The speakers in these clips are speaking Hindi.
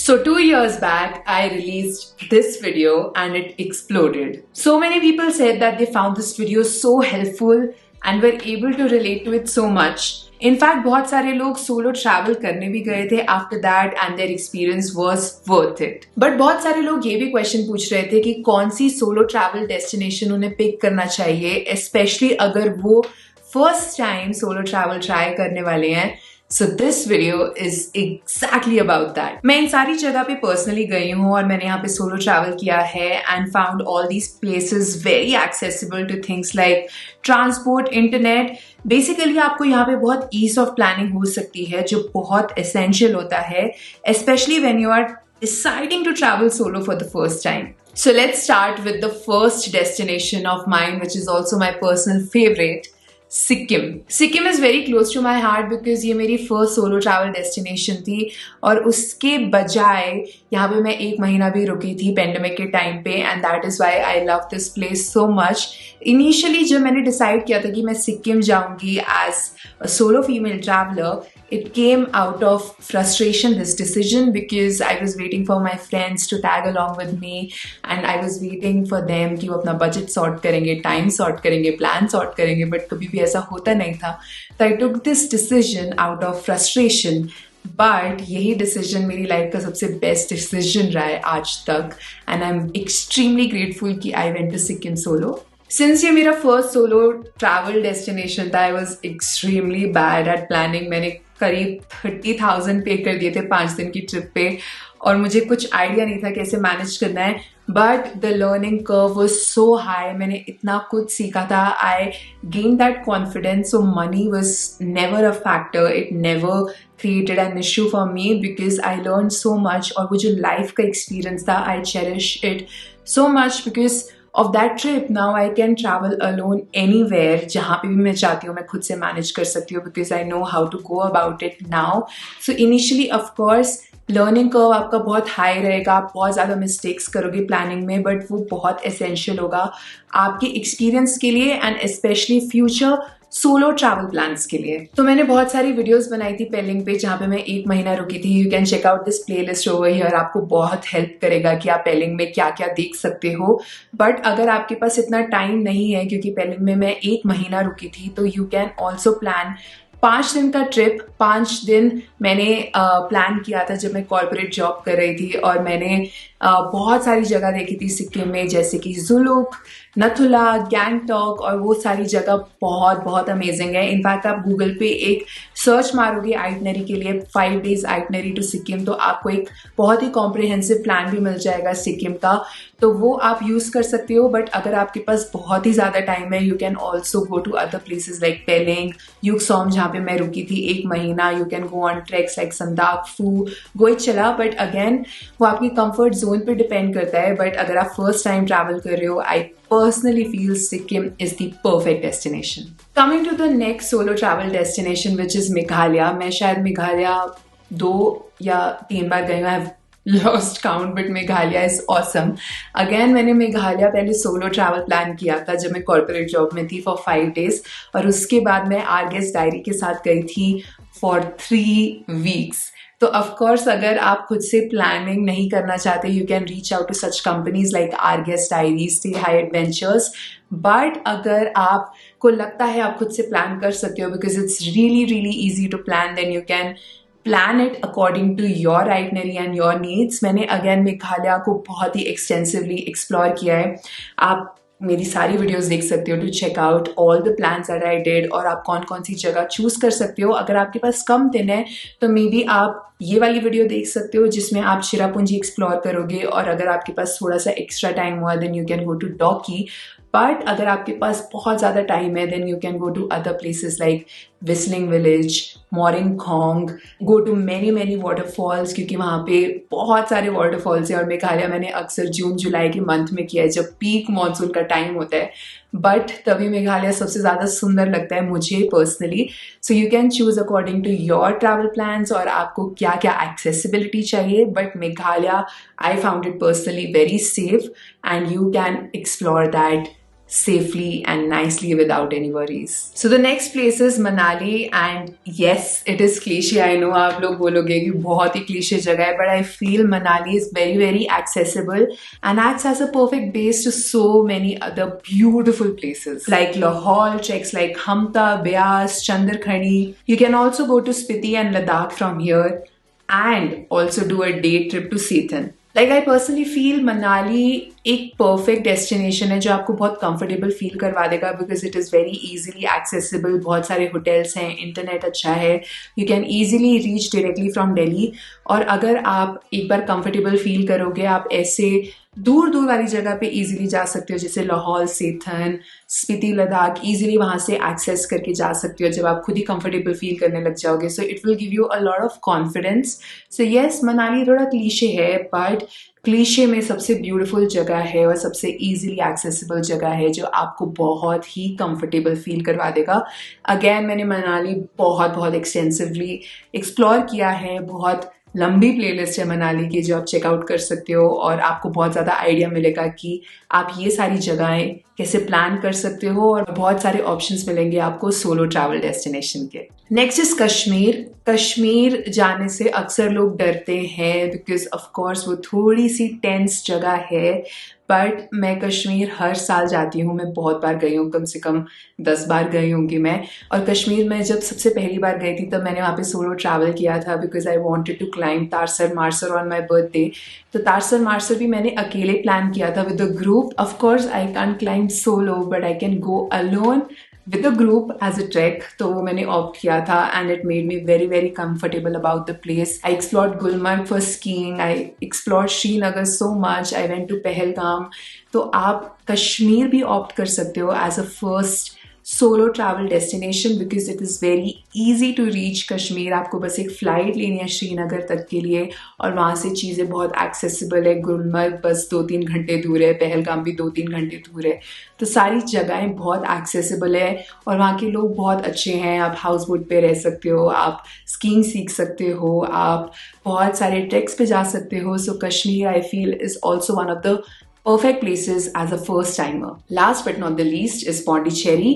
So 2 years back, I released this video and it exploded. So many people said that they found this video so helpful and were able to relate to it so much. In fact, बहुत सारे लोग solo travel करने भी गए थे after that and their experience was worth it. But बहुत सारे लोग ये भी question पूछ रहे थे कि कौन सी solo travel destination उन्हें pick करना चाहिए, especially अगर वो first time solo travel try करने वाले हैं. So this video is exactly about that. मैं इन सारी जगह पे personally गई हूँ और मैंने यहाँ पे solo travel किया है and found all these places very accessible to things like transport, internet. Basically आपको यहाँ पे बहुत ease of planning हो सकती है जो बहुत essential होता है, especially when you are deciding to travel solo for the first time. So let's start with the first destination of mine, which is also my personal favorite. Sikkim. Sikkim is very close to my heart because ये मेरी फर्स्ट सोलो ट्रैवल डेस्टिनेशन थी और उसके बजाय यहाँ पे मैं 1 महीना भी रुकी थी पेंडेमिक के टाइम पे and that is why I love this place so much. Initially जब मैंने डिसाइड किया था कि मैं सिक्किम जाऊँगी as a solo female traveller, it came out of frustration, this decision, because I was waiting for my friends to tag along with me and I was waiting for them कि वो अपना budget sort करेंगे, time sort करेंगे, plan sort करेंगे, but कभी भी ऐसा होता नहीं था. So I took this decision out of frustration. But यही decision मेरी life का सबसे best decision रहा है आज तक and I'm extremely grateful कि I went to Sikkim solo. Since ये मेरा first solo travel destination था, I was extremely bad at planning. मैंने करीब 30,000 पे कर दिए थे 5 दिन की ट्रिप पे और मुझे कुछ आइडिया नहीं था कैसे मैनेज करना है. But the learning curve was so high. मैंने इतना कुछ सीखा था. I gain that confidence. So money was never a factor. It never created an issue for me because I learn so much. और वो जो लाइफ का एक्सपीरियंस था, I cherish it so much because of that trip. Now I can travel alone anywhere. जहाँ पे भी मैं चाहती हूँ मैं खुद से manage कर सकती हूँ because I know how to go about it now. So initially of course learning curve आपका बहुत high रहेगा. आप बहुत ज़्यादा mistakes करोगे planning में, but वो बहुत essential होगा आपके experience के लिए and especially future solo travel plans के लिए. तो मैंने बहुत सारी वीडियोस बनाई थी पेलिंग पे जहाँ पे मैं 1 महीना रुकी थी. You can check out this playlist over here. आपको बहुत हेल्प करेगा कि आप पेलिंग में क्या क्या देख सकते हो. बट अगर आपके पास इतना टाइम नहीं है, क्योंकि पेलिंग में मैं 1 महीना रुकी थी, तो यू कैन ऑल्सो प्लान 5 दिन का ट्रिप. 5 दिन मैंने प्लान किया था जब मैं कॉर्पोरेट जॉब कर रही थी और मैंने बहुत सारी जगह देखी थी सिक्किम में, जैसे कि जुलुक, नथुला, गैंगटॉक, और वो सारी जगह बहुत बहुत अमेजिंग है. इनफैक्ट आप गूगल पे एक सर्च मारोगे आइटनरी के लिए 5 days आइटनरी टू सिक्किम, तो आपको एक बहुत ही कॉम्प्रिहेंसिव प्लान भी मिल जाएगा सिक्किम का. तो वो आप यूज़ कर सकते हो. बट अगर आपके पास बहुत ही ज़्यादा टाइम है, you can also go to other places like Pelling, Yuksom जहाँ पे मैं रुकी थी 1 महीना. You can go on treks like Sandakphu, Goechala. But again वो आपकी कंफर्ट जोन पे डिपेंड करता है. बट अगर आप फर्स्ट टाइम ट्रैवल कर रहे हो, आई personally feel Sikkim is the perfect destination. Coming to the next solo travel destination, which is Meghalaya. मैं शायद मेघालय 2 या 3 बार गई हूँ. I have lost count, but Meghalaya is awesome. Again मैंने मेघालय पहले सोलो ट्रैवल प्लान किया था जब मैं कॉर्पोरेट जॉब में थी for 5 days, और उसके बाद मैं आर गेस्ट डायरी के साथ गई थी for 3 weeks. तो ऑफकोर्स अगर आप खुद से प्लानिंग नहीं करना चाहते, you can reach out to such companies like our guest diary, stay high adventures. But अगर आपको लगता है आप खुद से प्लान कर सकते हो because it's really really easy to plan, then you can plan it according to your itinerary and your needs. मैंने अगेन मेघालय को बहुत ही एक्सटेंसिवली एक्सप्लोर किया है. आप मेरी सारी वीडियोस देख सकते हो to check out all the plans that I did, और आप कौन कौन सी जगह चूज कर सकते हो. अगर आपके पास कम दिन है तो मे बी आप ये वाली वीडियो देख सकते हो जिसमें आप चिरापुंजी एक्सप्लोर करोगे, और अगर आपके पास थोड़ा सा एक्स्ट्रा टाइम हुआ then you can go to Dawki. But अगर आपके पास बहुत ज़्यादा टाइम है then you can go to other places like whistling village, Mawryngkhang, go to many many waterfalls, क्योंकि वहाँ पे बहुत सारे वाटरफॉल्स हैं. और मेघालय मैंने अक्सर जून जुलाई के मंथ में किया है जब पीक मानसून का टाइम होता है. बट तभी मेघालय सबसे ज़्यादा सुंदर लगता है मुझे personally. So you can choose according to your travel plans और आपको क्या क्या एक्सेसिबिलिटी चाहिए. But Meghalaya I found it personally very safe and you can explore that safely and nicely without any worries. So the next place is Manali, and yes, it is cliche. I know आप लोग बोलोगे कि बहुत ही cliche जगह है, but I feel Manali is very very accessible and acts as a perfect base to so many other beautiful places like Lahore, treks like Hamta, Beas, Chandrakhani. You can also go to Spiti and Ladakh from here and also do a day trip to Setan. Like I personally feel Manali एक perfect destination है जो आपको बहुत comfortable feel करवा देगा because it is very easily accessible. बहुत सारे hotels हैं, internet अच्छा है, you can easily reach directly from Delhi. और अगर आप एक बार comfortable feel करोगे, आप ऐसे दूर दूर वाली जगह पे easily जा सकते हो, जैसे लाहौल, सेथन, स्पीति, लद्दाख, easily वहाँ से access करके जा सकते हो जब आप खुद ही comfortable feel करने लग जाओगे. So it will give you a lot of confidence. So yes, Manali थोड़ा क्लीशे है, but क्लीशे में सबसे ब्यूटीफुल जगह है और सबसे इजीली एक्सेसिबल जगह है जो आपको बहुत ही कंफर्टेबल फील करवा देगा. अगेन मैंने मनाली बहुत बहुत एक्सटेंसिवली एक्सप्लोर किया है, बहुत लंबी प्लेलिस्ट है मनाली की जो आप चेकआउट कर सकते हो और आपको बहुत ज़्यादा आइडिया मिलेगा कि आप ये सारी जगहें कैसे प्लान कर सकते हो और बहुत सारे ऑप्शंस मिलेंगे आपको सोलो ट्रैवल डेस्टिनेशन के. Next is Kashmir. कश्मीर जाने से अक्सर लोग डरते हैं बिकॉज ऑफ कोर्स वो थोड़ी सी टेंस जगह है, बट मैं कश्मीर हर साल जाती हूँ. मैं बहुत बार गई हूँ, कम से कम 10 बार गई होंगी मैं. और कश्मीर में जब सबसे पहली बार गई थी तब मैंने वहाँ पे सोलो ट्रैवल किया था because I wanted to climb Tarsar Marsar on my birthday. तो तारसर मारसर भी मैंने अकेले प्लान किया था with a group. Of course I can climb solo but I can go alone with a group as a trek. तो वो मैंने ऑप्ट किया था and it made me very very comfortable about the place. I explored Gulmarg for skiing. I explored Srinagar so much. I went to Pahalgam. तो आप कश्मीर भी ऑप्ट कर सकते हो as a first solo travel destination because it is very easy to reach Kashmir. आपको बस एक फ्लाइट लेनी है श्रीनगर तक के लिए और वहाँ से चीज़ें बहुत एक्सेसिबल है. गुलमर्ग बस 2-3 घंटे दूर है, पहलगाम भी 2-3 घंटे दूर है. तो सारी जगहें बहुत एक्सेसिबल है और वहाँ के लोग बहुत अच्छे हैं. आप हाउस बोट पे रह सकते हो, आप स्कीइंग सीख सकते हो, आप बहुत सारे ट्रैक्स पे जा सकते हो. So Kashmir I feel is also one of the perfect places as a first timer. Last but not the least is Pondicherry.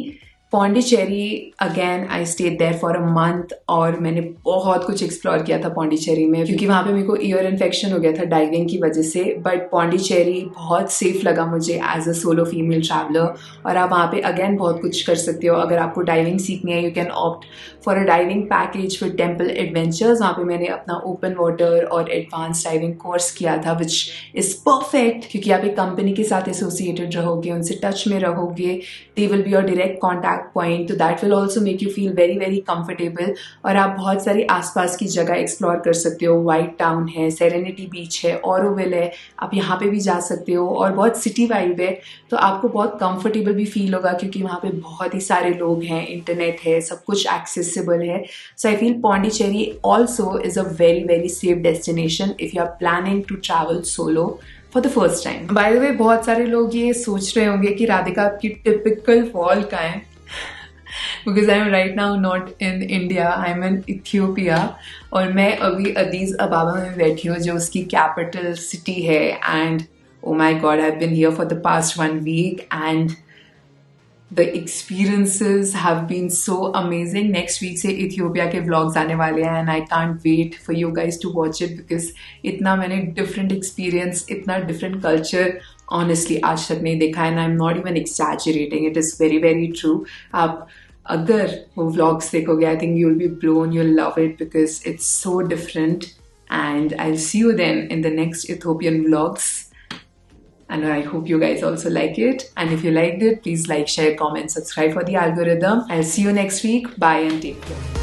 Pondicherry, again I stayed there for a month और मैंने बहुत कुछ एक्सप्लोर किया था पौंडीचेरी में क्योंकि वहाँ पे मेरे को ईयर इन्फेक्शन हो गया था डाइविंग की वजह से. बट पौंडीचेरी बहुत सेफ लगा मुझे as a solo female traveller. और आप वहाँ पे अगेन बहुत कुछ कर सकते हो. अगर आपको डाइविंग सीखनी है, you can opt for a diving package with temple adventures. वहाँ पे मैंने अपना ओपन वाटर और एडवांस डाइविंग कोर्स किया था विच इज़ परफेक्ट क्योंकि आप एक कंपनी के साथ एसोसिएटेड रहोगे, उनसे टच में रहोगे. They will be your direct contact point, तो that will also make you feel very very comfortable. और आप बहुत सारी आसपास की जगह एक्सप्लोर कर सकते हो. वाइट टाउन है, सेरेनिटी बीच है, ऑरोविल है, आप यहाँ पे भी जा सकते हो और बहुत सिटी वाइब है. तो आपको बहुत कंफर्टेबल भी फील होगा क्योंकि वहाँ पे बहुत ही सारे लोग हैं, इंटरनेट है, सब कुछ एक्सेसिबल है. So I feel Pondicherry also is a very very safe destination if you are planning to travel solo for the first time. By the way बहुत सारे लोग ये सोच रहे होंगे कि राधिका आपकी टिपिकल फॉल कहाँ है because I am right now not in India, I am in Ethiopia. और मैं अभी अदीस अबाबा में बैठी हूँ जो उसकी कैपिटल सिटी है. And oh my god, I've been here for the past 1 week and the experiences have been so amazing. Next week से इथियोपिया के vlogs आने वाले हैं and I can't wait for you guys to watch it because इतना मैंने different experience, इतना different culture honestly आज तक नहीं देखा. and I'm not even exaggerating, it is very very true. आप अगर वो vlogs देखोगे I think you'll be blown, you'll love it because it's so different. and I'll see you then in the next Ethiopian vlogs. And I hope you guys also like it. And if you liked it, please like, share, comment, subscribe for the algorithm. I'll see you next week. Bye and take care.